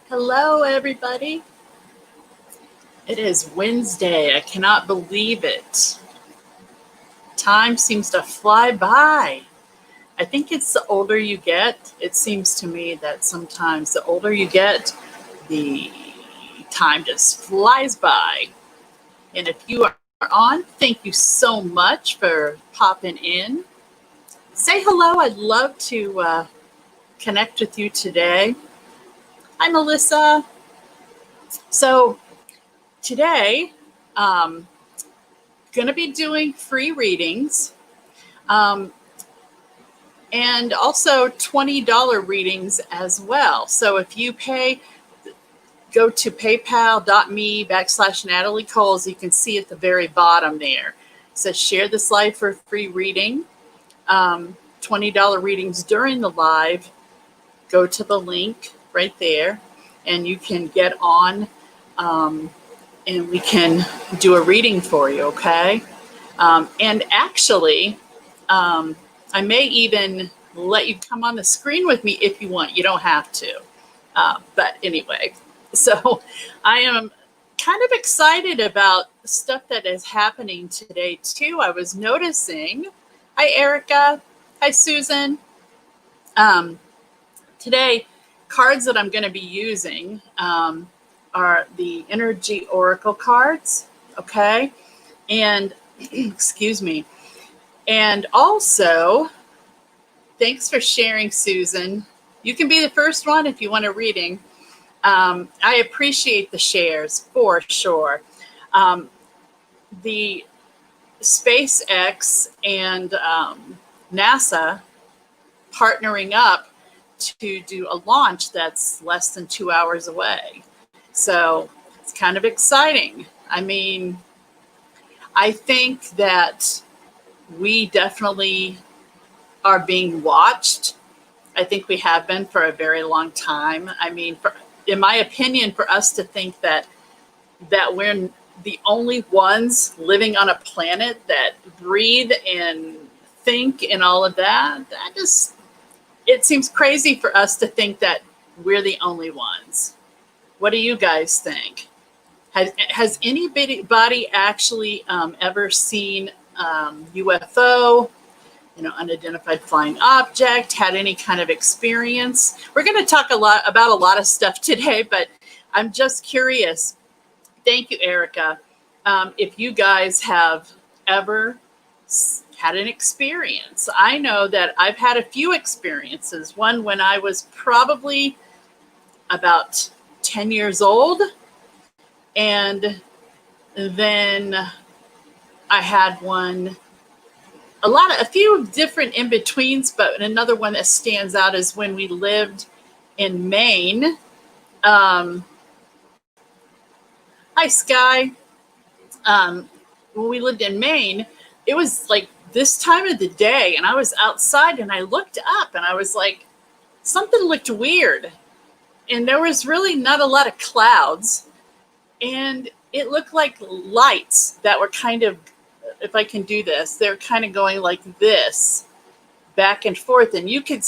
Hello, everybody. It is Wednesday. I cannot believe it. Time seems to fly by. I think it's the older you get. It seems to me that sometimes the older you get, the time just flies by. And if you are on, thank you so much for popping in. Say hello. I'd love to connect with you today. Hi, Melissa. So, today, um, going to be doing free readings um, and also $20 readings as well. So if you pay, go to paypal.me/Natalie Coles. You can see at the very bottom there. It says share this live for free reading. $20 readings during the live. Go to the link right there and you can get on and we can do a reading for you, okay? And actually, I may even let you come on the screen with me if you want. You don't have to. But anyway, so I am kind of excited about stuff that is happening today, too. I was noticing. Hi, Erica. Hi, Susan. Today, cards that I'm going to be using are the Energy Oracle cards, okay? And, excuse me. And also, thanks for sharing, Susan. You can be the first one if you want a reading. I appreciate the shares for sure. The SpaceX and NASA partnering up to do a launch that's less than 2 hours away. So it's kind of exciting. I mean, I think that we definitely are being watched. I think we have been for a very long time. I mean, in my opinion, for us to think that we're the only ones living on a planet that breathe and think and all of that, it seems crazy for us to think that we're the only ones. What do you guys think? Has anybody actually ever seen UFO, unidentified flying object, had any kind of experience? We're going to talk about a lot of stuff today, but I'm just curious. Thank you, Erica. If you guys have ever had an experience. I know that I've had a few experiences. One when I was probably about 10 years old, and then I had one, a few different in-betweens, but another one that stands out is when we lived in Maine. Hi, Sky. When we lived in Maine, it was like this time of the day, and I was outside, and I looked up, and I was like, something looked weird. And there was really not a lot of clouds, and it looked like lights that were kind of, if I can do this, they're kind of going like this, back and forth. And you could,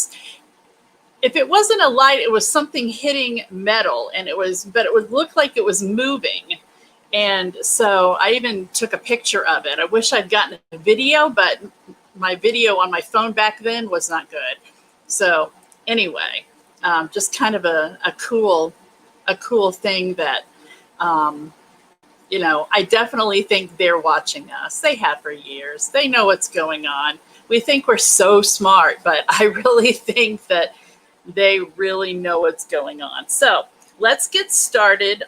if it wasn't a light, it was something hitting metal, but it would look like it was moving. And so I even took a picture of it. I wish I'd gotten a video, but my video on my phone back then was not good. So anyway, just kind of a cool thing that, I definitely think they're watching us. They have for years. They know what's going on. We think we're so smart, but I really think that they really know what's going on. So let's get started.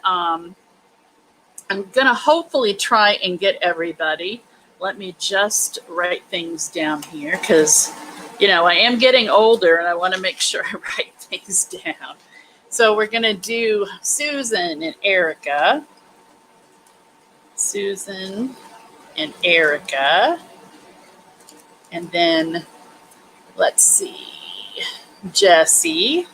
I'm going to hopefully try and get everybody. Let me just write things down here because, I am getting older and I want to make sure I write things down. So we're going to do Susan and Erica. Susan and Erica. And then, let's see, Jessie.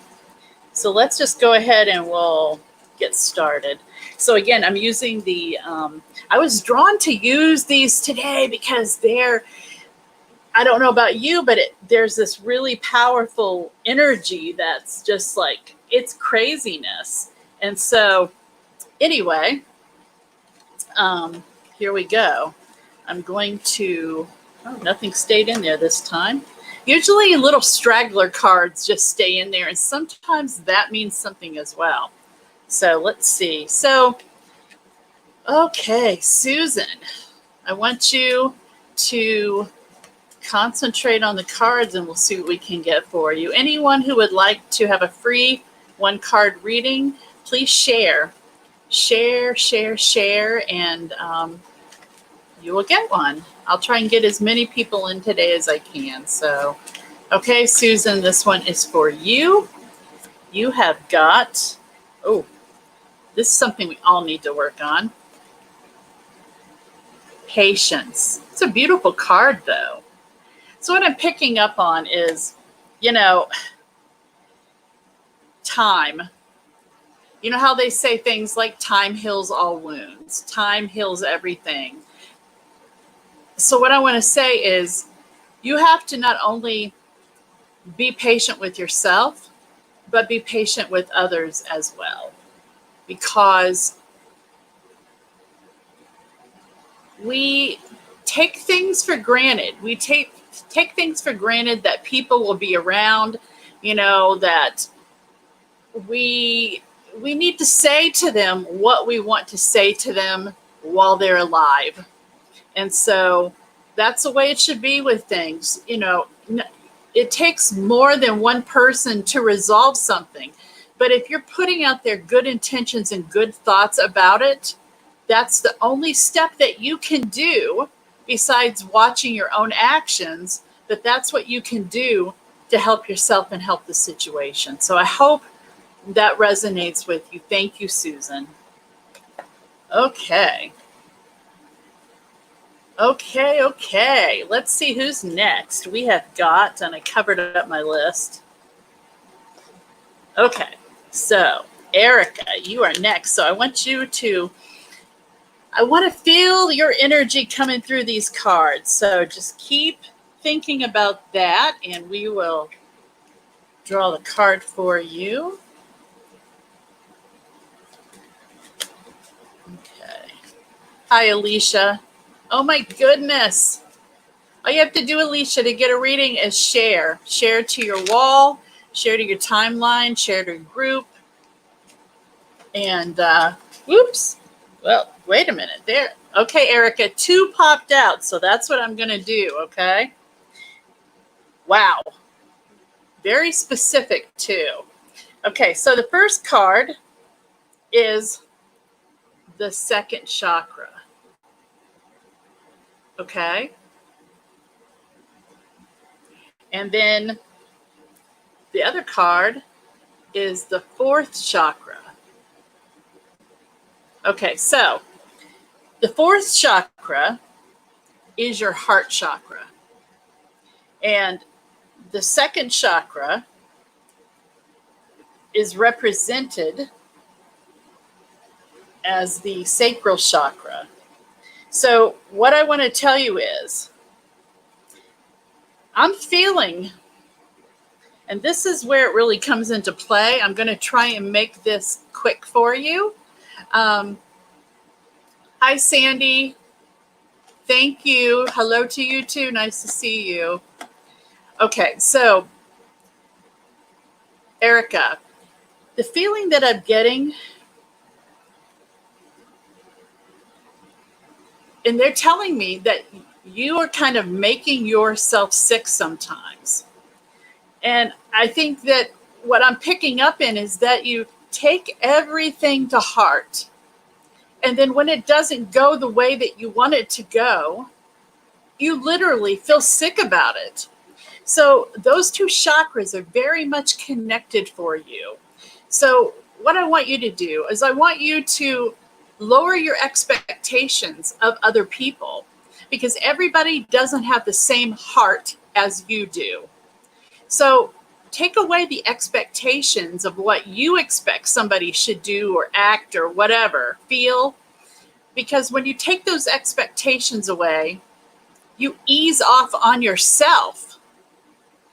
So let's just go ahead and we'll get started. So again, I'm using I was drawn to use these today because I don't know about you, but there's this really powerful energy that's just like, it's craziness. And so anyway, here we go. I'm going to, oh, nothing stayed in there this time. Usually little straggler cards just stay in there, and sometimes that means something as well. So let's see. So, okay, Susan, I want you to concentrate on the cards and we'll see what we can get for you. Anyone who would like to have a free one card reading, please share, and you will get one. I'll try and get as many people in today as I can. So, okay, Susan, this one is for you. You have got, oh, this is something we all need to work on. Patience. It's a beautiful card, though. So what I'm picking up on is, time. You know how they say things like time heals all wounds, time heals everything. So what I want to say is you have to not only be patient with yourself, but be patient with others as well. Because we take things for granted. We take things for granted that people will be around, that we need to say to them what we want to say to them while they're alive. And so that's the way it should be with things. It takes more than one person to resolve something. But if you're putting out there good intentions and good thoughts about it, that's the only step that you can do besides watching your own actions, but that's what you can do to help yourself and help the situation. So I hope that resonates with you. Thank you, Susan. Okay. Let's see who's next. We have got, and I covered up my list. Okay, so Erica, you are next. So I want to feel your energy coming through these cards. So just keep thinking about that, and we will draw the card for you. Okay. Hi, Alicia. Oh my goodness. All you have to do, Alicia, to get a reading is share. Share to your wall, share to your timeline, share to your group. And, whoops. Well, wait a minute. There. Okay, Erica, 2 popped out, so that's what I'm going to do, okay? Wow. Very specific, too. Okay, so the first card is the second chakra. Okay? And then the other card is the 4th chakra. Okay, so the 4th chakra is your heart chakra. And the 2nd chakra is represented as the sacral chakra. So what I want to tell you is, I'm feeling, and this is where it really comes into play. I'm going to try and make this quick for you. Hi, Sandy. Thank you. Hello to you too. Nice to see you. Okay, so Erica, the feeling that I'm getting, and they're telling me that you are kind of making yourself sick sometimes. And I think that what I'm picking up in is that you take everything to heart. And then when it doesn't go the way that you want it to go, you literally feel sick about it. So those 2 chakras are very much connected for you. So what I want you to do is I want you to lower your expectations of other people, because everybody doesn't have the same heart as you do. So take away the expectations of what you expect somebody should do or act or whatever, feel, because when you take those expectations away, you ease off on yourself,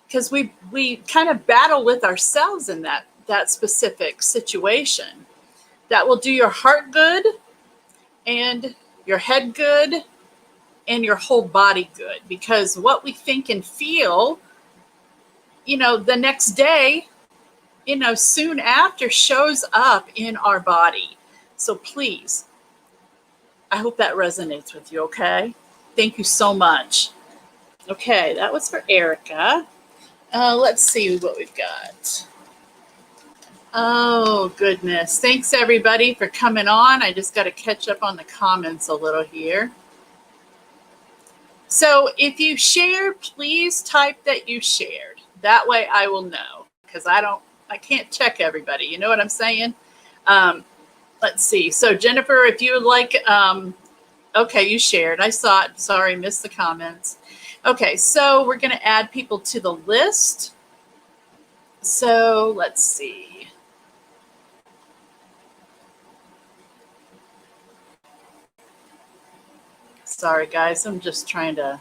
because we kind of battle with ourselves in that specific situation. that will do your heart good and your head good and your whole body good, because what we think and feel, the next day, soon after shows up in our body. So please, I hope that resonates with you, okay? Thank you so much. Okay, that was for Erica. Let's see what we've got. Oh, goodness. Thanks, everybody, for coming on. I just got to catch up on the comments a little here. So if you shared, please type that you shared. That way I will know, because I can't check everybody. You know what I'm saying? Let's see. So Jennifer, if you would like, okay, you shared. I saw it. Sorry, missed the comments. Okay, so we're going to add people to the list. So let's see. Sorry, guys. I'm just trying to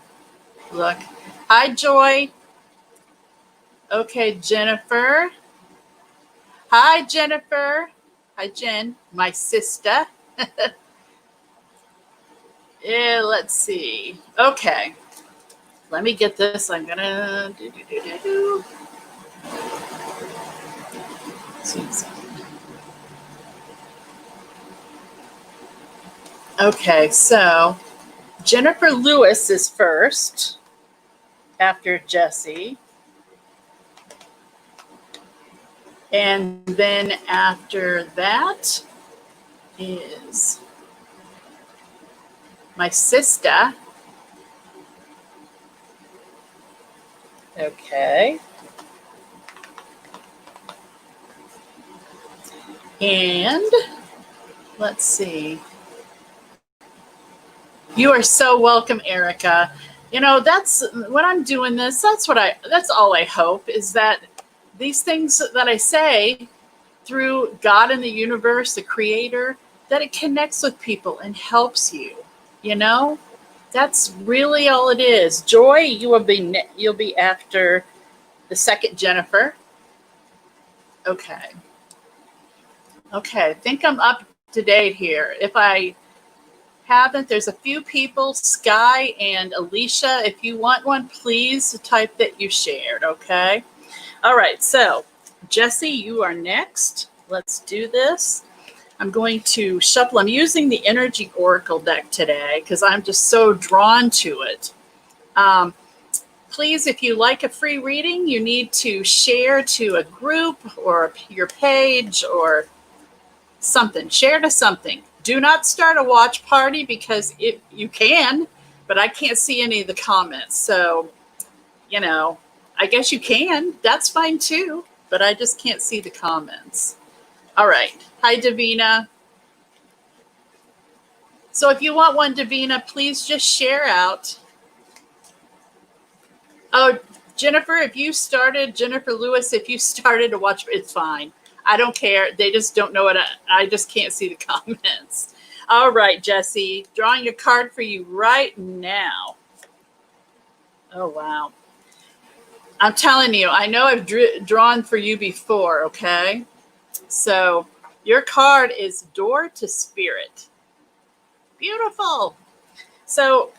look. Hi, Joy. Okay, Jennifer. Hi, Jennifer. Hi, Jen, my sister. Yeah, let's see. Okay. Let me get this. I'm going to do. Okay, so Jennifer Lewis is first after Jesse. And then after that is my sister. Okay. And let's see. You are so welcome, Erica. That's when I'm doing this, that's all I hope, is that these things that I say through God and the universe, the creator, that it connects with people and helps you. That's really all it is. Joy, you'll be after the second Jennifer. Okay. I think I'm up to date here. If I haven't, there's a few people, Sky and Alicia. If you want one, please type that you shared, okay? All right, so Jesse, you are next. Let's do this. I'm going to shuffle. I'm using the Energy Oracle deck today because I'm just so drawn to it. Please, if you like a free reading, you need to share to a group or your page or something. Share to something. Do not start a watch party, because you can, but I can't see any of the comments. So, I guess you can. That's fine too, but I just can't see the comments. All right. Hi, Davina. So if you want one, Davina, please just share out. Oh, Jennifer Lewis, if you started to watch, it's fine. I don't care. They just don't know what I just can't see the comments. All right, Jesse, drawing a card for you right now. Oh, wow. I'm telling you, I know I've drawn for you before, okay? So your card is Door to Spirit. Beautiful. So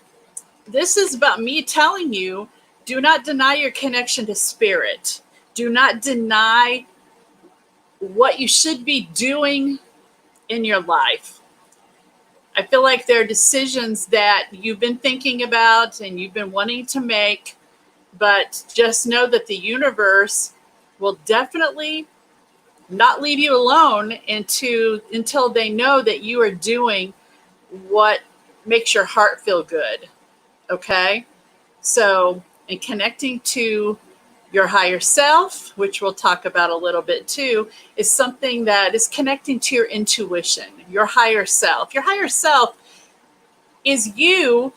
this is about me telling you, do not deny your connection to spirit. Do not deny what you should be doing in your life. I feel like there are decisions that you've been thinking about and you've been wanting to make, but just know that the universe will definitely not leave you alone until they know that you are doing what makes your heart feel good. Okay? So, in connecting to your higher self, which we'll talk about a little bit too, is something that is connecting to your intuition, your higher self. Your higher self is you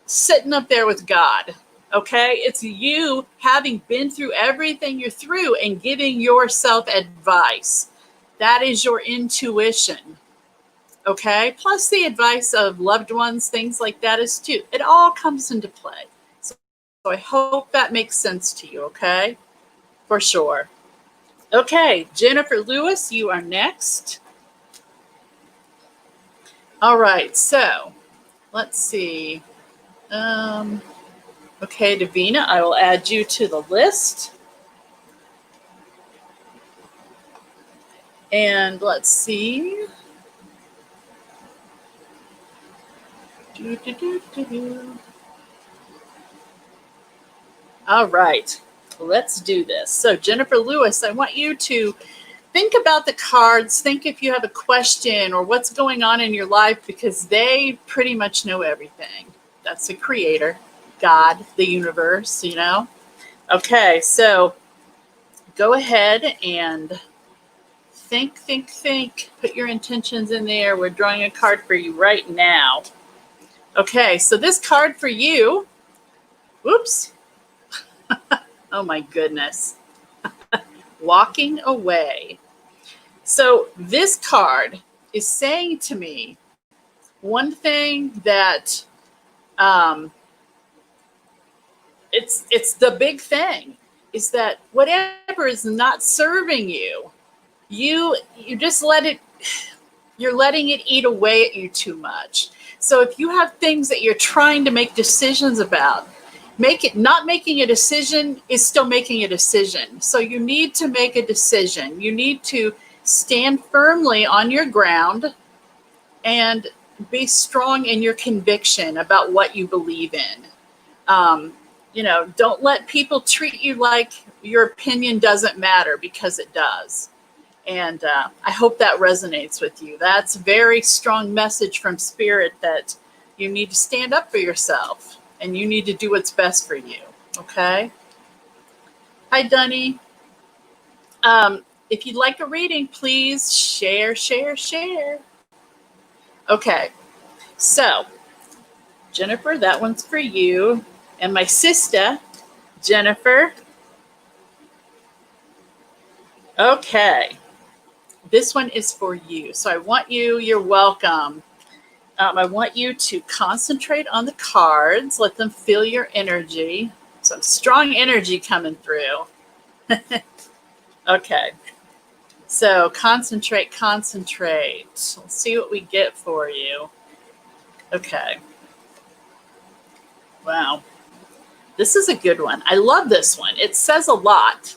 sitting up there with God. Okay? It's you having been through everything you're through and giving yourself advice. That is your intuition. Okay? Plus the advice of loved ones, things like that is too. It all comes into play. So I hope that makes sense to you, okay? For sure. Okay, Jennifer Lewis, you are next. All right, so let's see. Okay, Davina, I will add you to the list. And let's see. All right, let's do this. So, Jennifer Lewis, I want you to think about the cards. Think if you have a question or what's going on in your life, because they pretty much know everything. That's the creator, God, the universe, you know? Okay, so go ahead and think. Put your intentions in there. We're drawing a card for you right now. Okay, so this card for you, whoops. Oh my goodness. Walking away. So this card is saying to me one thing that it's the big thing is that whatever is not serving you, you just let it, you're letting it eat away at you too much. So if you have things that you're trying to make decisions about, not making a decision is still making a decision. So you need to make a decision. You need to stand firmly on your ground and be strong in your conviction about what you believe in. Don't let people treat you like your opinion doesn't matter, because it does. And I hope that resonates with you. That's a very strong message from Spirit that you need to stand up for yourself and you need to do what's best for you. Okay? Hi, Dunny. If you'd like a reading, please share. Okay. So, Jennifer, that one's for you. And my sister, Jennifer. Okay. This one is for you. So I want you're welcome. I want you to concentrate on the cards. Let them feel your energy. Some strong energy coming through. Okay. So concentrate. Let's see what we get for you. Okay. Wow. This is a good one. I love this one. It says a lot.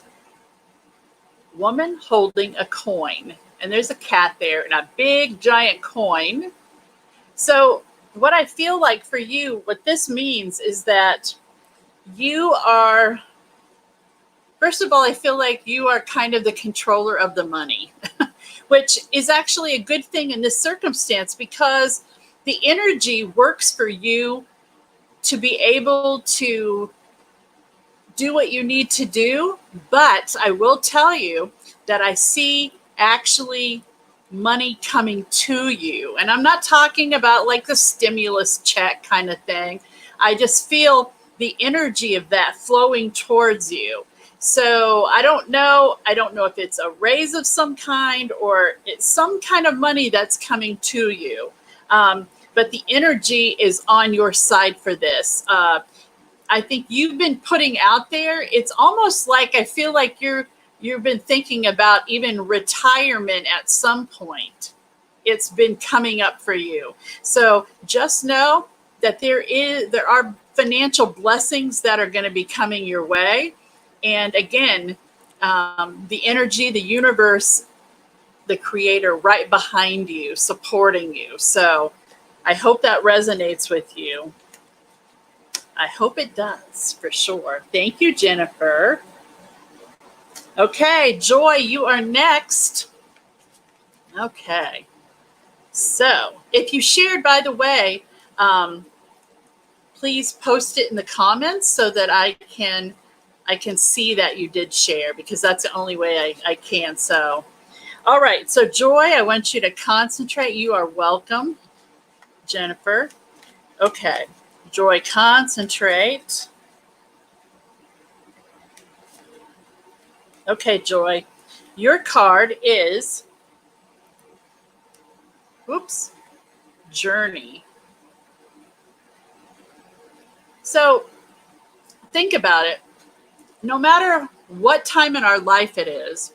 Woman holding a coin. And there's a cat there and a big giant coin. So what I feel like for you, what this means is that you are, first of all, I feel like you are kind of the controller of the money, which is actually a good thing in this circumstance, because the energy works for you to be able to do what you need to do. But I will tell you that I see actually money coming to you. And I'm not talking about like the stimulus check kind of thing. I just feel the energy of that flowing towards you. So I don't know if it's a raise of some kind or it's some kind of money that's coming to you. But the energy is on your side for this. I think you've been putting out there. It's almost like I feel like you've been thinking about even retirement at some point. It's been coming up for you. So just know that there are financial blessings that are going to be coming your way. And again, the energy, the universe, the creator right behind you, supporting you. So I hope that resonates with you. I hope it does, for sure. Thank you, Jennifer. Okay, Joy, you are next. Okay. So if you shared, by the way, please post it in the comments so that I can see that you did share, because that's the only way I can. So, all right. So Joy, I want you to concentrate. You are welcome, Jennifer. Okay. Joy, concentrate. Okay, Joy, your card is, Journey. So think about it. No matter what time in our life it is,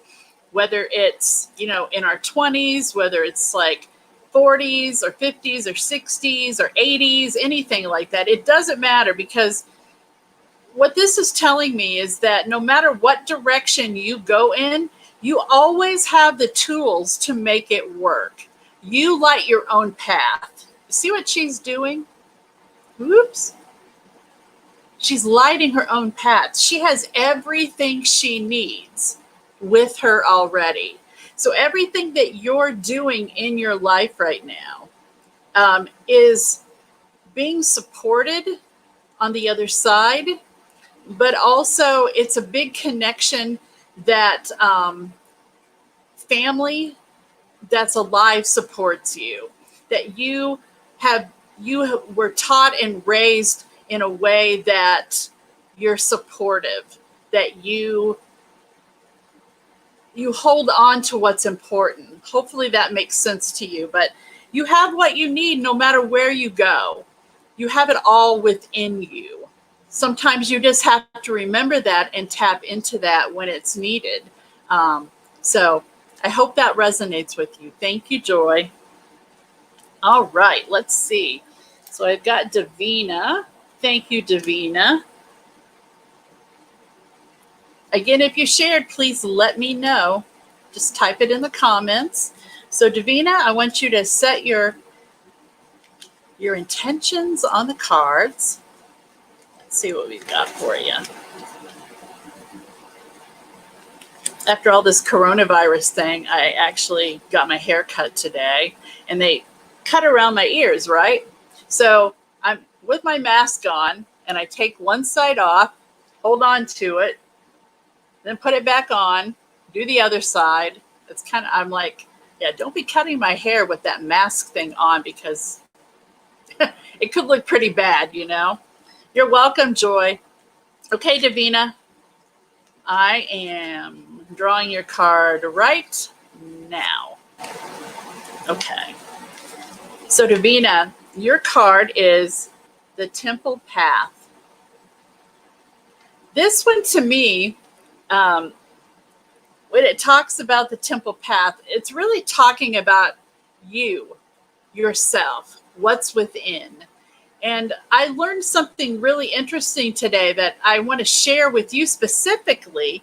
whether it's, in our 20s, whether it's like 40s or 50s or 60s or 80s, anything like that. It doesn't matter, because what this is telling me is that no matter what direction you go in, you always have the tools to make it work. You light your own path. See what she's doing? Oops. She's lighting her own path. She has everything she needs with her already. So everything that you're doing in your life right now is being supported on the other side, but also it's a big connection that family that's alive supports you, that you were taught and raised in a way that you're supportive, that you hold on to what's important. Hopefully that makes sense to you, but you have what you need no matter where you go. You have it all within you. Sometimes you just have to remember that and tap into that when it's needed. So I hope that resonates with you. Thank you, Joy. All right, let's see. So I've got Davina. Thank you, Davina. Again, if you shared, please let me know. Just type it in the comments. So Davina, I want you to set your intentions on the cards. Let's see what we've got for you. After all this coronavirus thing, I actually got my hair cut today, and they cut around my ears, right? So I'm with my mask on, and I take one side off, hold on to it, then put it back on, do the other side. It's kind of, I'm like, yeah, don't be cutting my hair with that mask thing on, because it could look pretty bad, you know? You're welcome, Joy. Okay, Davina, I am drawing your card right now. Okay. So Davina, your card is the Temple Path. This one, to me, when it talks about the Temple Path, it's really talking about you, yourself, what's within. And I learned something really interesting today that I want to share with you specifically,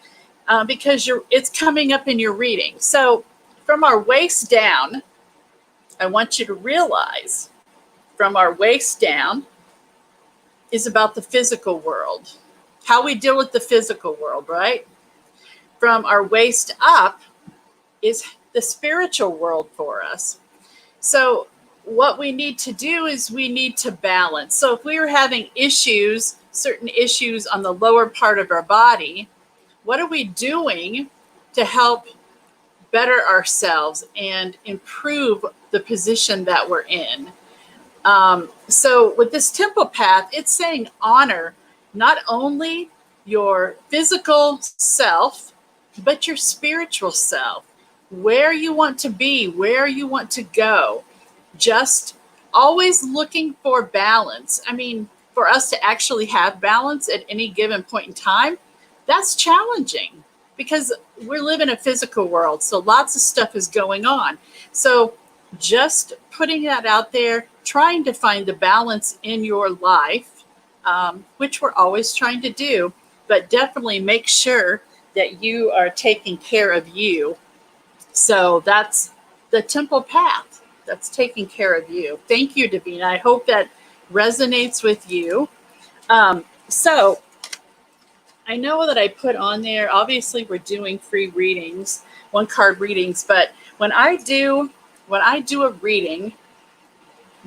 because it's coming up in your reading. So from our waist down, I want you to realize from our waist down is about the physical world, how we deal with the physical world, right? From our waist up is the spiritual world for us. So what we need to do is we need to balance. So if we are having issues, certain issues on the lower part of our body, what are we doing to help better ourselves and improve the position that we're in? So with this Temple Path, it's saying honor not only your physical self, but your spiritual self, where you want to be, where you want to go. Just always looking for balance. I mean, for us to actually have balance at any given point in time, that's challenging because we live in a physical world. So lots of stuff is going on. So just putting that out there, trying to find the balance in your life, which we're always trying to do, but definitely make sure that you are taking care of you. So that's the Temple Path. That's taking care of you. Thank you, Davina. I hope that resonates with you. So I know that I put on there, obviously we're doing free readings, one card readings, but when I do a reading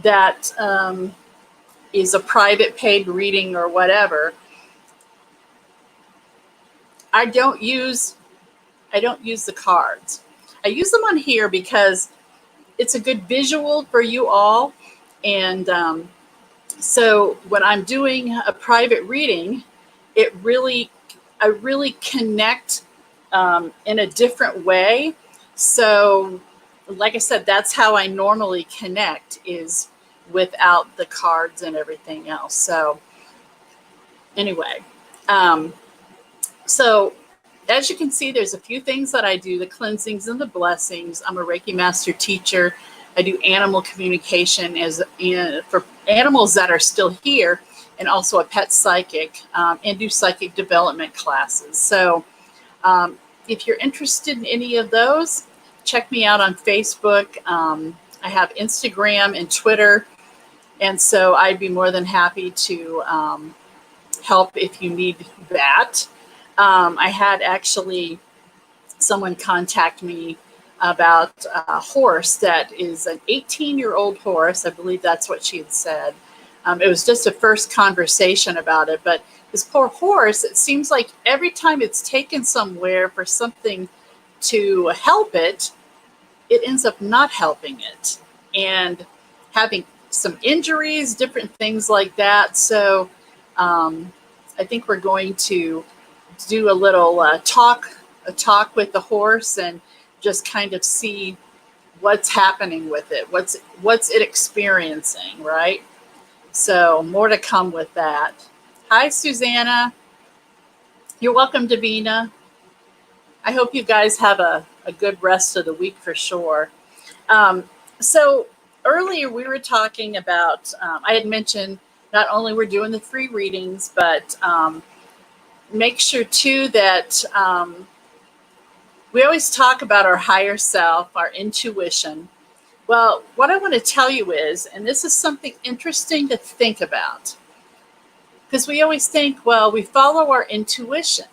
that is a private paid reading or whatever, I don't use the cards. I use them on here because it's a good visual for you all. And so when I'm doing a private reading, I really connect in a different way. So like I said, that's how I normally connect, is without the cards and everything else. So anyway, so as you can see, there's a few things that I do, the cleansings and the blessings. I'm a Reiki master teacher. I do animal communication for animals that are still here, and also a pet psychic, and do psychic development classes. So if you're interested in any of those, check me out on Facebook. I have Instagram and Twitter, and so I'd be more than happy to help if you need that. I had actually someone contact me about a horse that is an 18-year-old horse. I believe that's what she had said. It was just a first conversation about it, but this poor horse, it seems like every time it's taken somewhere for something to help it, it ends up not helping it and having some injuries, different things like that. So I think we're going to do a little talk with the horse and just kind of see what's happening with it, what's it experiencing, right? So more to come with that. Hi, Susanna. You're welcome, Davina. I hope you guys have a good rest of the week for sure. So earlier we were talking about, I had mentioned not only we're doing the free readings, but make sure too that we always talk about our higher self, our intuition. Well, what I want to tell you is, and this is something interesting to think about, because we always think, well, we follow our intuition.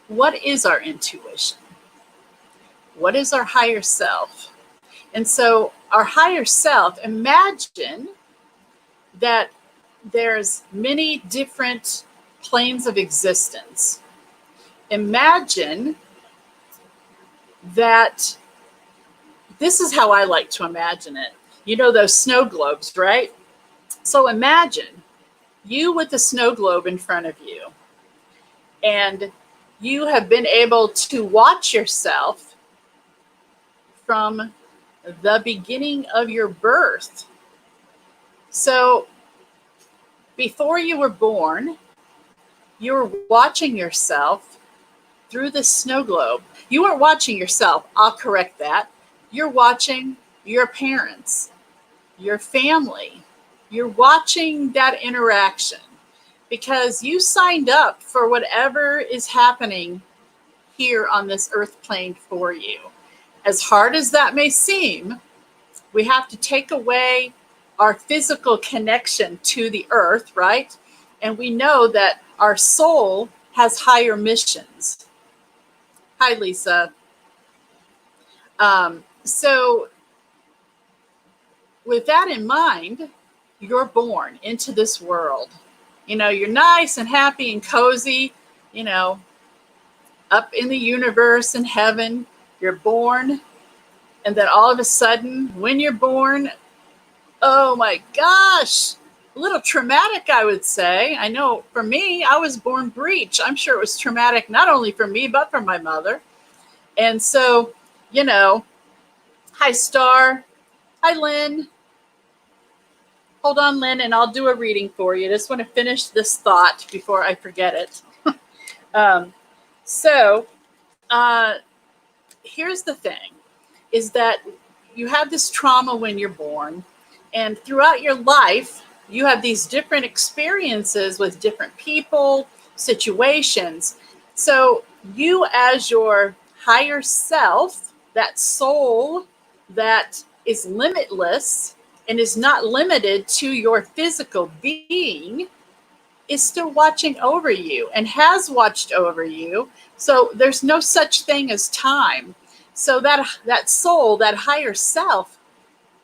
What is our intuition? What is our higher self? And so our higher self, imagine that there's many different planes of existence. Imagine that, this is how I like to imagine it. You know those snow globes, right? So imagine you with the snow globe in front of you, and you have been able to watch yourself from the beginning of your birth. So before you were born, you were watching yourself through the snow globe. You weren't watching yourself. I'll correct that. You're watching your parents, your family. You're watching that interaction because you signed up for whatever is happening here on this earth plane for you. As hard as that may seem, we have to take away our physical connection to the earth, right? And we know that our soul has higher missions. Hi, Lisa. So with that in mind, you're born into this world. You know, you're nice and happy and cozy, you know, up in the universe in heaven. You're born. And then all of a sudden, when you're born, oh my gosh, a little traumatic, I would say. I know for me, I was born breech. I'm sure it was traumatic, not only for me, but for my mother. And so, you know, hi, Star. Hi, Lynn. Hold on, Lynn, and I'll do a reading for you. I just want to finish this thought before I forget it. Here's the thing, is that you have this trauma when you're born, and throughout your life, you have these different experiences with different people, situations. So you, as your higher self, that soul that is limitless and is not limited to your physical being, is still watching over you and has watched over you. So there's no such thing as time. So that soul, that higher self,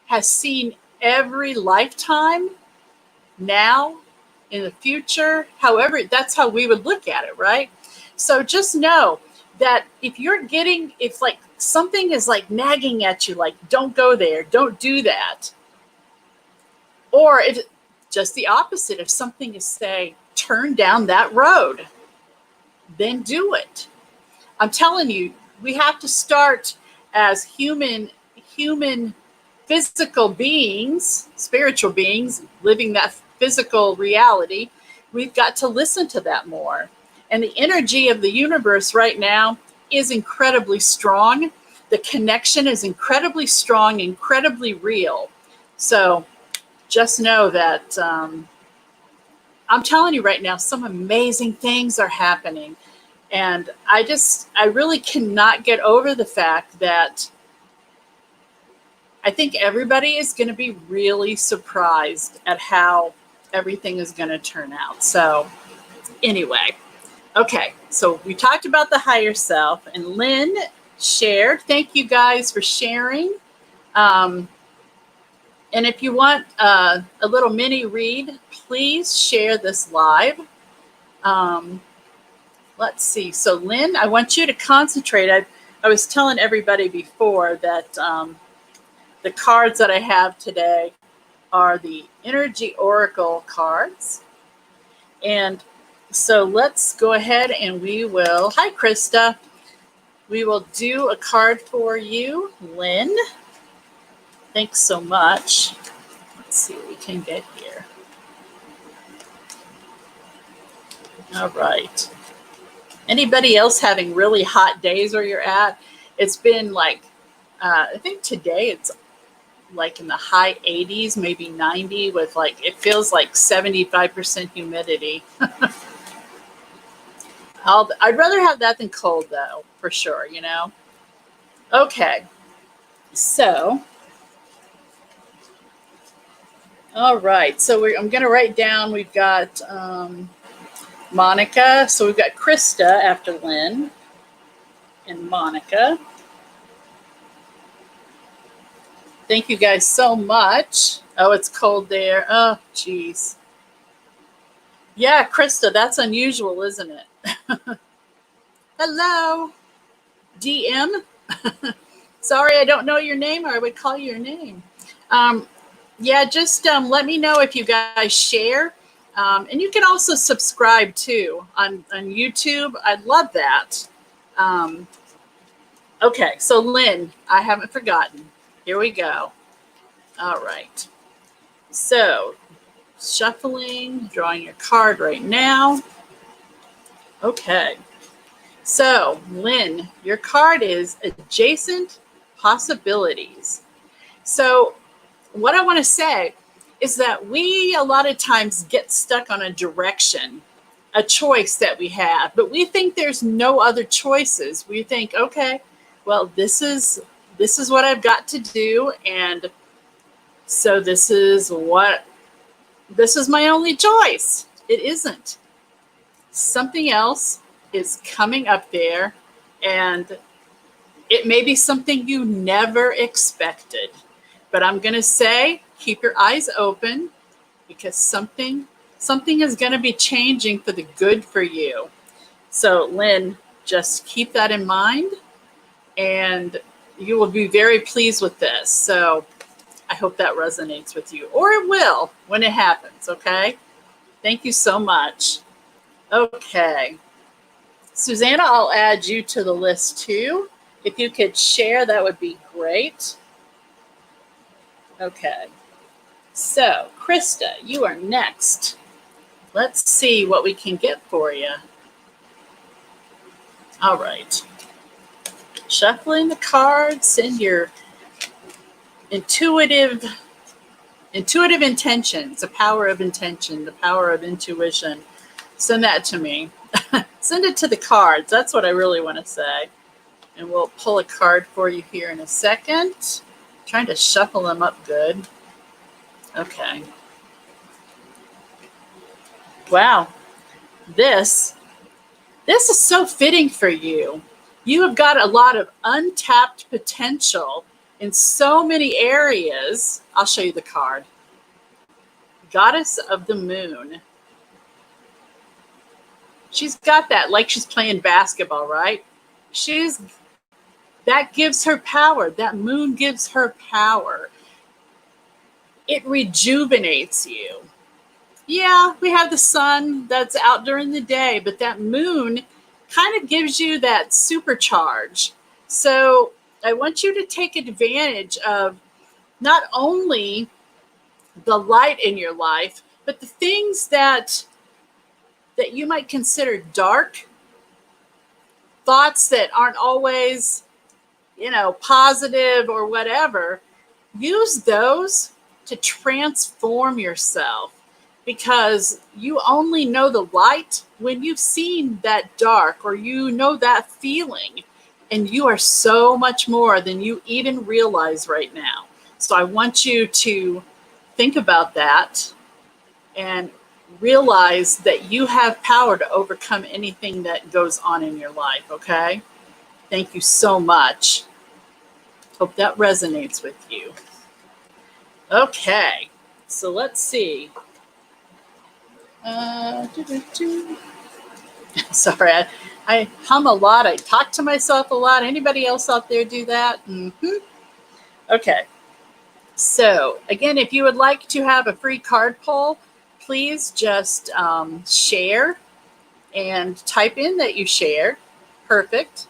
has seen every lifetime, now, in the future, however, that's how we would look at it, right? So just know that if like something is like nagging at you, like, don't go there, don't do that. Or if just the opposite, if something is say, turn down that road, then do it. I'm telling you, we have to start as human physical beings, spiritual beings, living that physical reality. We've got to listen to that more. And the energy of the universe right now is incredibly strong. the connection is incredibly strong, incredibly real. So just know that I'm telling you right now, some amazing things are happening. And I really cannot get over the fact that I think everybody is going to be really surprised at how everything is going to turn out. So, anyway, okay, so we talked about the higher self, and Lynn shared. Thank you guys for sharing. And if you want a little mini read, please share this live. Let's see. So, Lynn, I want you to concentrate. I was telling everybody before that the cards that I have today are the Energy Oracle cards. And so let's go ahead and we will, hi Krista, we will do a card for you, Lynn. Thanks so much. Let's see what we can get here. All right. Anybody else having really hot days where you're at? It's been like, I think today it's like in the high 80s, maybe 90, with like, it feels like 75% humidity. I'd rather have that than cold though, for sure, you know? Okay, so, all right, so I'm gonna write down, we've got Monica, so we've got Krista after Lynn, and Monica. Thank you guys so much. Oh, it's cold there. Oh, geez. Yeah, Krista, that's unusual, isn't it? Hello, DM. Sorry, I don't know your name, or I would call you your name. Yeah, just let me know if you guys share. And you can also subscribe too on YouTube. I'd love that. Okay, so Lynn, I haven't forgotten. Here we go. All right. So, shuffling, drawing your card right now. Okay. So, Lynn, your card is Adjacent Possibilities. So, what I want to say is that we a lot of times get stuck on a direction, a choice that we have, but we think there's no other choices. We think, okay, well, this is what I've got to do, and so this is my only choice. It isn't. Something else is coming up there, and it may be something you never expected. But I'm going to say, keep your eyes open, because something is going to be changing for the good for you. So, Lynn, just keep that in mind, and you will be very pleased with this. So, I hope that resonates with you, or it will when it happens, okay? Thank you so much. Okay. Susanna, I'll add you to the list too. If you could share, that would be great. Okay. So, Krista, you are next. Let's see what we can get for you. All right. Shuffling the cards, send your intuitive intentions, the power of intention, the power of intuition. Send that to me. Send it to the cards. That's what I really want to say. And we'll pull a card for you here in a second. Trying to shuffle them up good. Okay. Wow. This is so fitting for you. You have got a lot of untapped potential in so many areas. I'll show you the card. Goddess of the Moon. She's got that like she's playing basketball, right? That gives her power. That moon gives her power. It rejuvenates you. Yeah, we have the sun that's out during the day, but that moon kind of gives you that supercharge. So I want you to take advantage of not only the light in your life, but the things that you might consider dark, thoughts that aren't always positive or whatever, use those to transform yourself, because you only know the light when you've seen that dark, or that feeling, and you are so much more than you even realize right now. So I want you to think about that and realize that you have power to overcome anything that goes on in your life, okay? Thank you so much. Hope that resonates with you. Okay, so let's see. Sorry, I hum a lot. I talk to myself a lot. Anybody else out there do that? Okay. So again, if you would like to have a free card pull, please just share and type in that you shared. Perfect.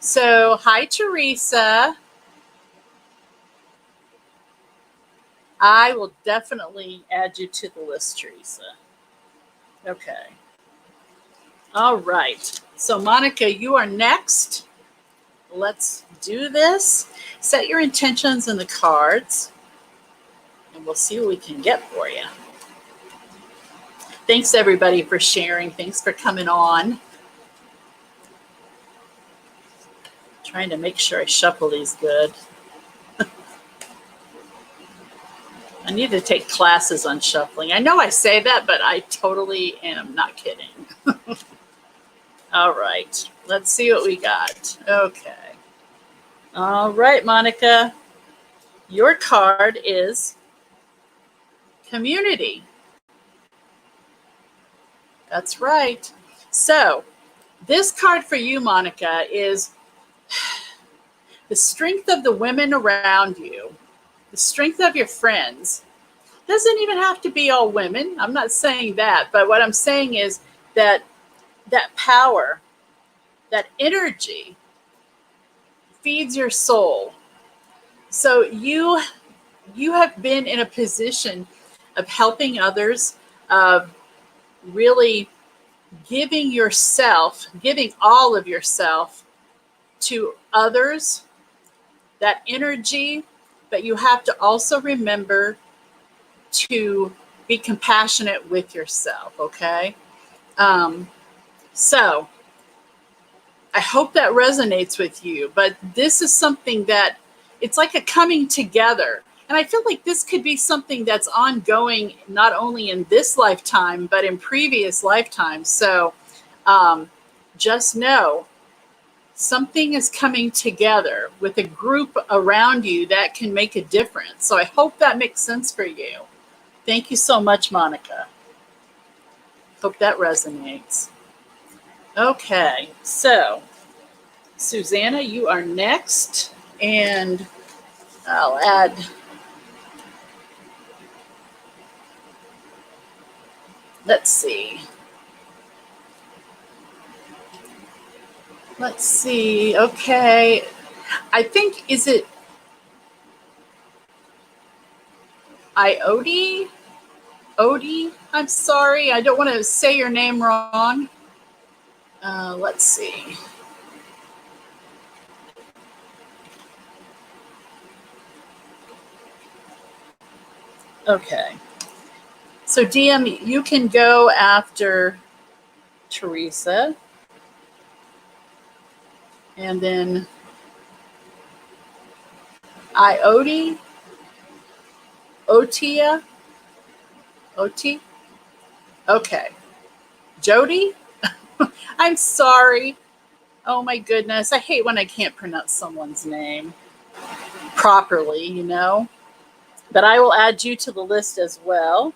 So hi, Teresa. I will definitely add you to the list, Teresa. Okay. All right. So Monica, you are next. Let's do this. Set your intentions in the cards, and we'll see what we can get for you. Thanks, everybody, for sharing. Thanks for coming on. Trying to make sure I shuffle these good. I need to take classes on shuffling. I know I say that, but I totally am not kidding. All right. Let's see what we got. Okay. All right, Monica. Your card is community. That's right. So this card for you, Monica, is the strength of the women around you, the strength of your friends. Doesn't even have to be all women. I'm not saying that, but what I'm saying is that power, that energy feeds your soul. So you have been in a position of helping others, of really giving all of yourself to others, that energy, but you have to also remember to be compassionate with yourself, okay? So I hope that resonates with you, but this is something that it's like a coming together. And I feel like this could be something that's ongoing, not only in this lifetime, but in previous lifetimes. So just know something is coming together with a group around you that can make a difference. So I hope that makes sense for you. Thank you so much, Monica. Hope that resonates. Okay, so Susanna, you are next, and I'll add let's see. Okay, I think, is it Iodi? Odie? I'm sorry, I don't want to say your name wrong. Let's see. Okay. So DM, you can go after Teresa. And then Iodi? Otia? Oti? Okay. Jody? I'm sorry. Oh my goodness. I hate when I can't pronounce someone's name properly, But I will add you to the list as well.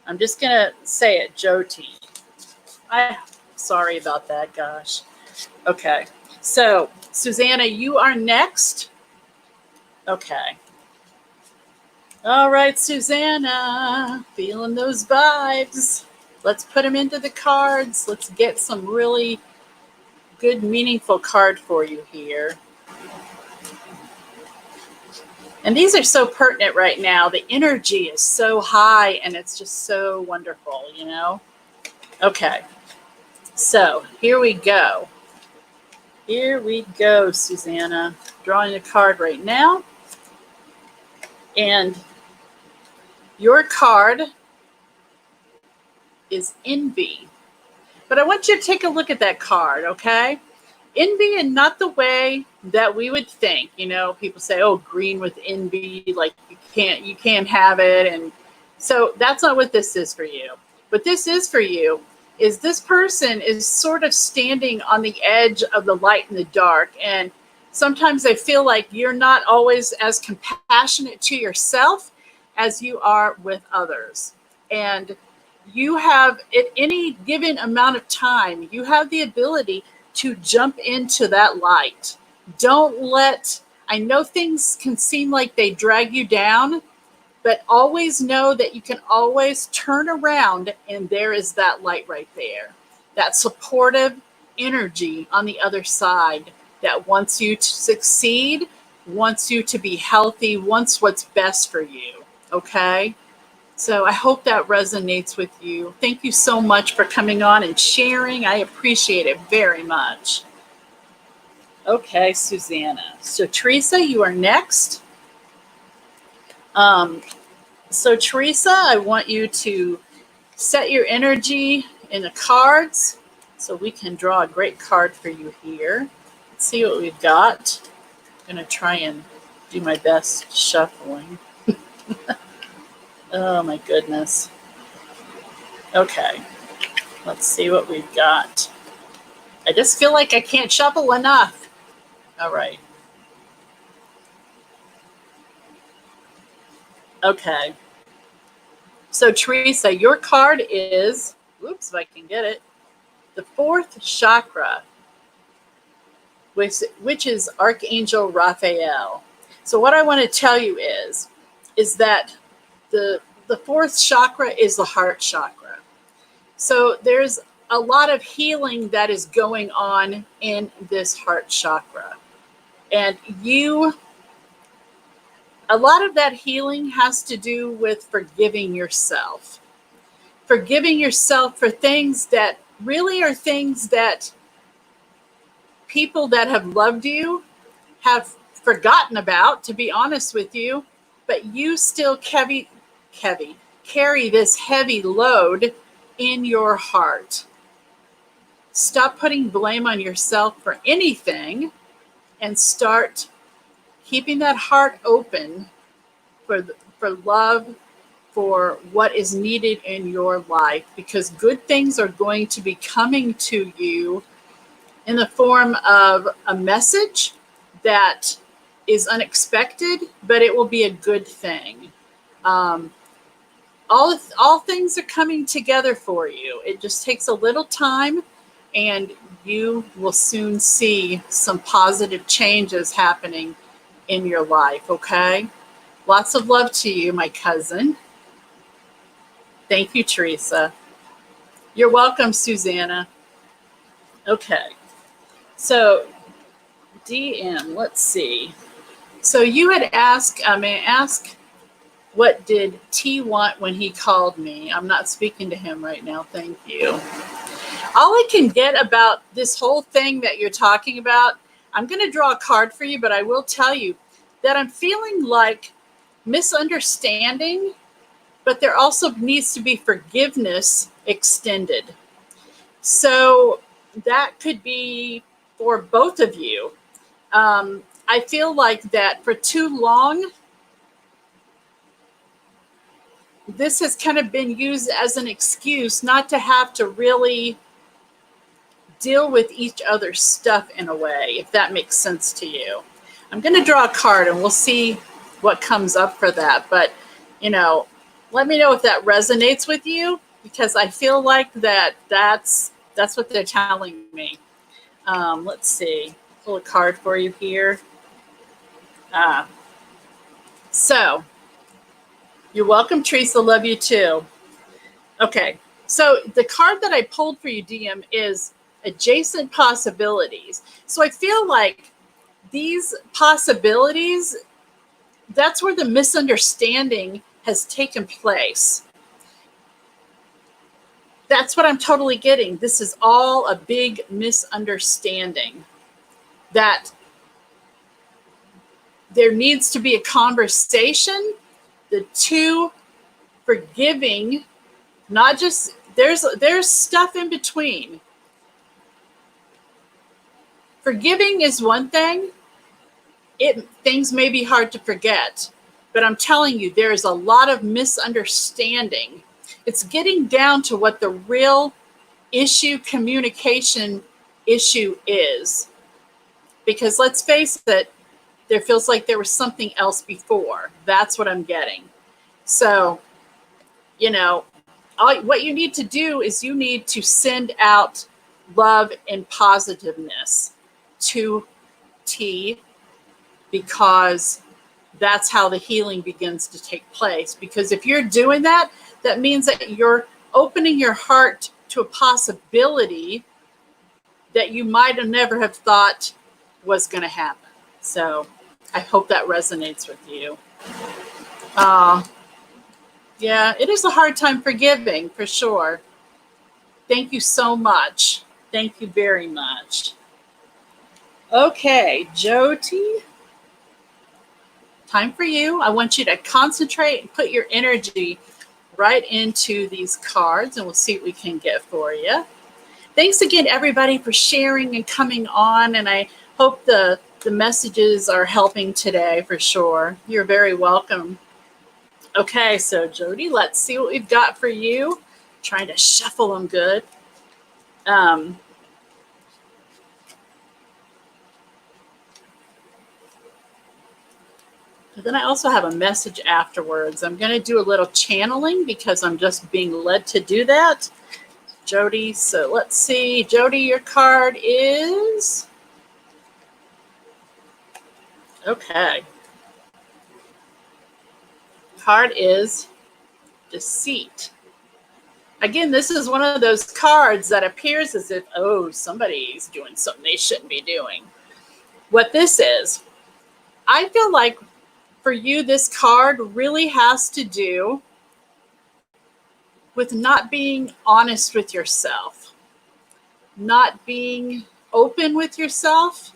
I'm just going to say it, Joti. I'm sorry about that, gosh. Okay. So, Susanna, you are next. Okay. All right, Susanna, feeling those vibes. Let's put them into the cards. Let's get some really good, meaningful card for you here. And these are so pertinent right now. The energy is so high, and it's just so wonderful, Okay, so here we go. Here we go, Susanna. Drawing a card right now. And your card is envy. But I want you to take a look at that card, okay? Envy, and not the way that we would think. You know, people say, oh, green with envy, like you can't have it. And so that's not what this is for you. What this is for you is this person is sort of standing on the edge of the light and the dark. And sometimes they feel like you're not always as compassionate to yourself as you are with others. And you have, at any given amount of time, you have the ability to jump into that light. Don't let, I know things can seem like they drag you down, but always know that you can always turn around and there is that light right there. That supportive energy on the other side that wants you to succeed, wants you to be healthy, wants what's best for you. Okay? So I hope that resonates with you. Thank you so much for coming on and sharing. I appreciate it very much. Okay, Susanna. So Teresa, you are next. So Teresa, I want you to set your energy in the cards so we can draw a great card for you here. Let's see what we've got. I'm going to try and do my best shuffling. Oh my goodness. Okay, let's see what we've got. I just feel like I can't shuffle enough. All right. Okay. So Teresa, your card is, oops, if I can get it, the fourth chakra, which is Archangel Raphael. So what I want to tell you is that the fourth chakra is the heart chakra. So there's a lot of healing that is going on in this heart chakra. And a lot of that healing has to do with forgiving yourself. Forgiving yourself for things that really are things that people that have loved you have forgotten about, to be honest with you, but you still carry this heavy load in your heart. Stop putting blame on yourself for anything and start keeping that heart open for love, for what is needed in your life, because good things are going to be coming to you in the form of a message that is unexpected, but it will be a good thing. All things are coming together for you. It just takes a little time, and you will soon see some positive changes happening in your life, okay? Lots of love to you, my cousin. Thank you, Teresa. You're welcome, Susanna. Okay. So, DM, let's see. So you had asked, may I ask, what did T want when he called me? I'm not speaking to him right now, thank you. All I can get about this whole thing that you're talking about, I'm going to draw a card for you, but I will tell you that I'm feeling like misunderstanding, but there also needs to be forgiveness extended. So that could be for both of you. I feel like that for too long, this has kind of been used as an excuse not to have to really deal with each other's stuff in a way, if that makes sense to you. I'm going to draw a card and we'll see what comes up for that. But, let me know if that resonates with you, because I feel like that's what they're telling me. Let's see. Pull a card for you here. So, you're welcome, Teresa. Love you too. Okay. So the card that I pulled for you, DM, is adjacent possibilities. So I feel like these possibilities, that's where the misunderstanding has taken place. That's what I'm totally getting. This is all a big misunderstanding. that there needs to be a conversation, the two forgiving, not just, there's stuff in between. Forgiving is one thing. Things may be hard to forget, but I'm telling you, there is a lot of misunderstanding. It's getting down to what the real issue, communication issue is. Because let's face it, there feels like there was something else before. That's what I'm getting. So, you know, what you need to do is you need to send out love and positiveness to T, because that's how the healing begins to take place. Because if you're doing that, that means that you're opening your heart to a possibility that you might have never have thought was going to happen. So I hope that resonates with you. Yeah, it is a hard time forgiving, for sure. Thank you so much. Thank you very much. Okay, Jyoti, time for you. I want you to concentrate and put your energy right into these cards, and we'll see what we can get for you. Thanks again, everybody, for sharing and coming on, and I hope the messages are helping today, for sure. You're very welcome. Okay, so Jyoti, let's see what we've got for you. Trying to shuffle them good. And then I also have a message afterwards. I'm going to do a little channeling because I'm just being led to do that. Jyoti, so let's see. Jyoti, your card is... Okay. Card is Deceit. Again, this is one of those cards that appears as if, oh, somebody's doing something they shouldn't be doing. What this is, I feel like for you, this card really has to do with not being honest with yourself, not being open with yourself.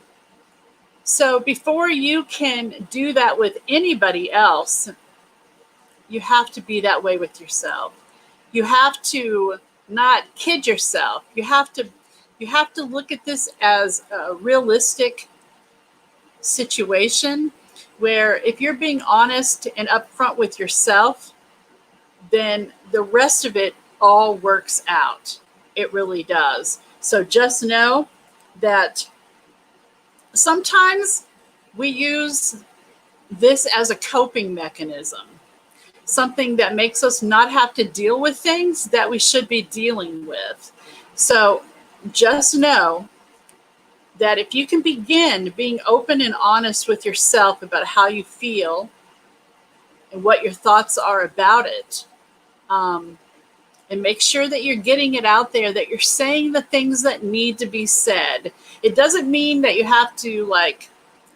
So before you can do that with anybody else, you have to be that way with yourself. You have to not kid yourself. You have to look at this as a realistic situation where if you're being honest and upfront with yourself, then the rest of it all works out. It really does. So just know that sometimes we use this as a coping mechanism, something that makes us not have to deal with things that we should be dealing with. So just know that if you can begin being open and honest with yourself about how you feel and what your thoughts are about it, and make sure that you're getting it out there, that you're saying the things that need to be said. It doesn't mean that you have to, like,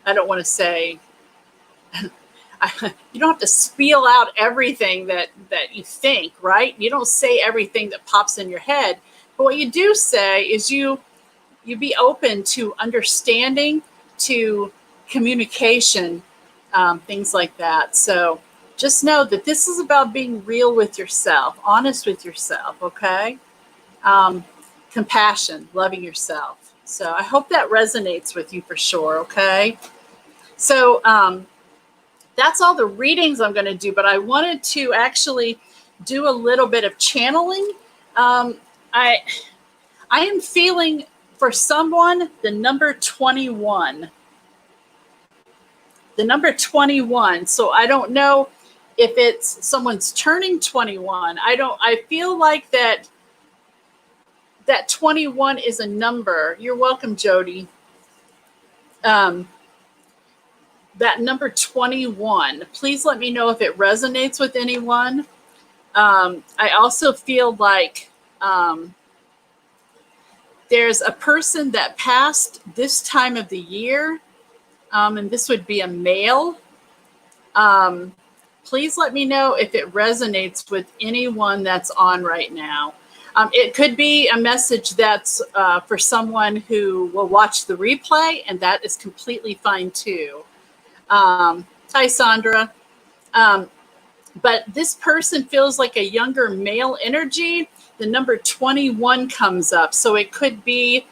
I don't want to say, you don't have to spiel out everything that you think, right? You don't say everything that pops in your head. But what you do say is you be open to understanding, to communication, things like that. So just know that this is about being real with yourself, honest with yourself, okay? Compassion, loving yourself. So I hope that resonates with you for sure, okay? So that's all the readings I'm going to do, but I wanted to actually do a little bit of channeling. I am feeling for someone the number 21. The number 21. So I don't know if it's someone's turning 21. I feel like that 21 is a number. You're welcome, Jyoti. That number 21. Please let me know if it resonates with anyone. I also feel like there's a person that passed this time of the year, and this would be a male. Please let me know if it resonates with anyone that's on right now. It could be a message that's for someone who will watch the replay, and that is completely fine too. Hi, Sandra. But this person feels like a younger male energy. The number 21 comes up. So it could be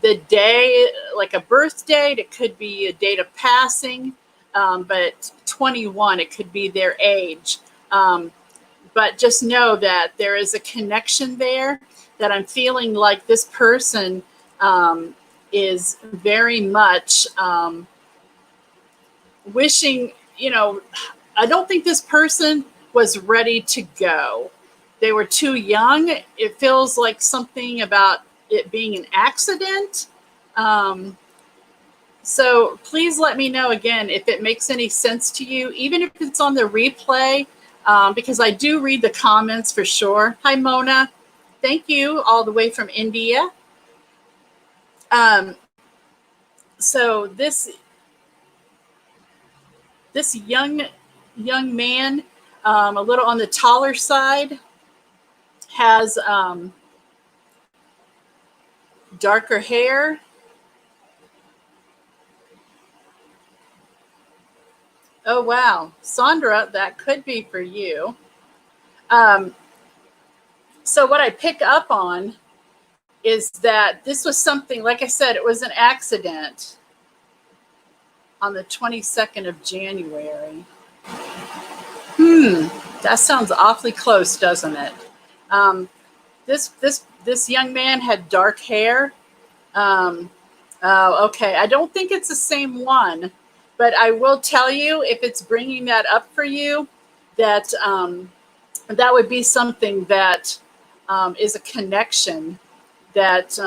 the day, like a birth date. It could be a date of passing. But 21, it could be their age. But just know that there is a connection there, that I'm feeling like this person is very much wishing, I don't think this person was ready to go. They were too young. It feels like something about it being an accident. So please let me know again if it makes any sense to you, even if it's on the replay, because I do read the comments for sure. Hi, Mona. Thank you all the way from India. So this young man, a little on the taller side, has darker hair. Oh, wow. Sandra, that could be for you. So what I pick up on is that this was something, like I said, it was an accident on the 22nd of January. That sounds awfully close, doesn't it? This young man had dark hair. Okay, I don't think it's the same one, but I will tell you, if it's bringing that up for you, that that would be something that is a connection that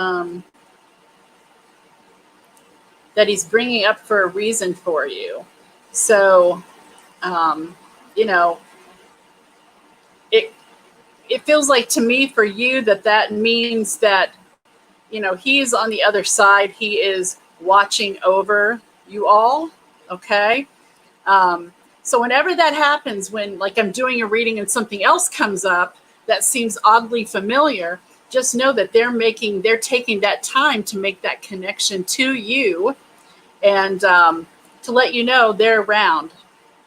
that he's bringing up for a reason for you. So, it feels like to me for you that means that, he's on the other side. He is watching over you all. Okay. So whenever that happens, when like I'm doing a reading and something else comes up that seems oddly familiar, just know that they're taking that time to make that connection to you, and to let you know they're around.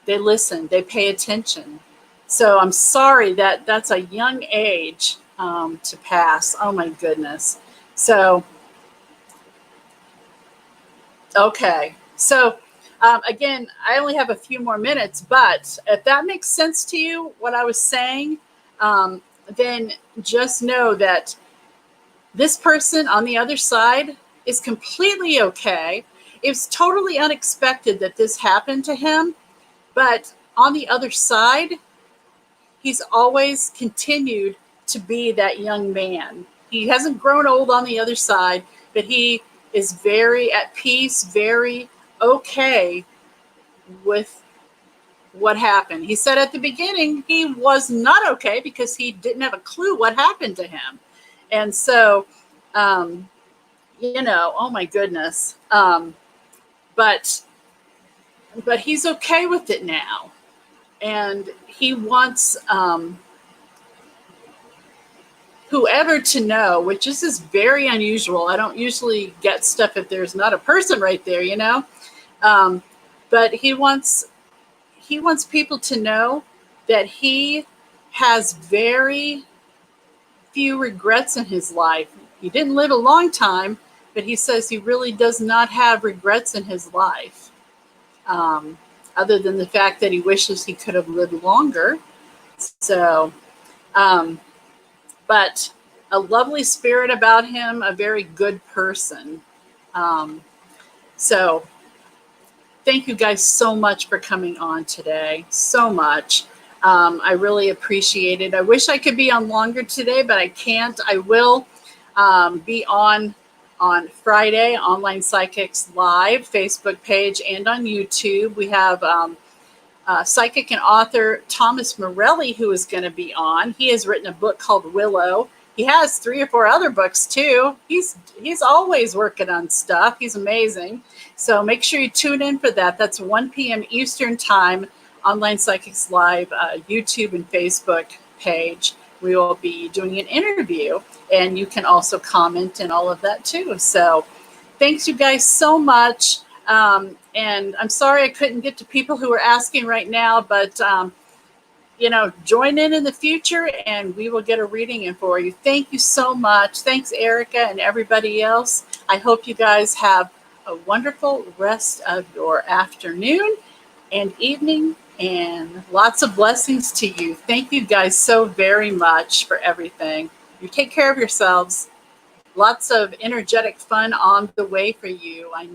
They listen, they pay attention. So I'm sorry that that's a young age to pass. Oh my goodness. So, okay. So again, I only have a few more minutes, but if that makes sense to you, what I was saying, then just know that this person on the other side is completely okay. It's totally unexpected that this happened to him, but on the other side, he's always continued to be that young man. He hasn't grown old on the other side, but he is very at peace, very okay with what happened. He said at the beginning he was not okay because he didn't have a clue what happened to him. And so, oh my goodness. But he's okay with it now. And he wants whoever to know, which is very unusual. I don't usually get stuff if there's not a person right there, but he wants people to know that he has very few regrets in his life. He didn't live a long time, but he says he really does not have regrets in his life, other than the fact that he wishes he could have lived longer. So, but a lovely spirit about him, a very good person. So thank you guys so much for coming on today. So much. I really appreciate it. I wish I could be on longer today, but I can't. I will be on Friday, Online Psychics Live, Facebook page, and on YouTube. We have psychic and author Thomas Morelli, who is going to be on. He has written a book called Willow. He has 3 or 4 other books too. He's always working on stuff. He's amazing. So make sure you tune in for that. That's 1 p.m. Eastern Time, Online Psychics Live, YouTube and Facebook page. we will be doing an interview, and you can also comment and all of that too. So thanks you guys so much. And I'm sorry I couldn't get to people who are asking right now, but join in the future and we will get a reading in for you. Thank you so much. Thanks, Erica and everybody else. I hope you guys have a wonderful rest of your afternoon and evening, and lots of blessings to you. Thank you guys so very much for everything. You take care of yourselves. Lots of energetic fun on the way for you. I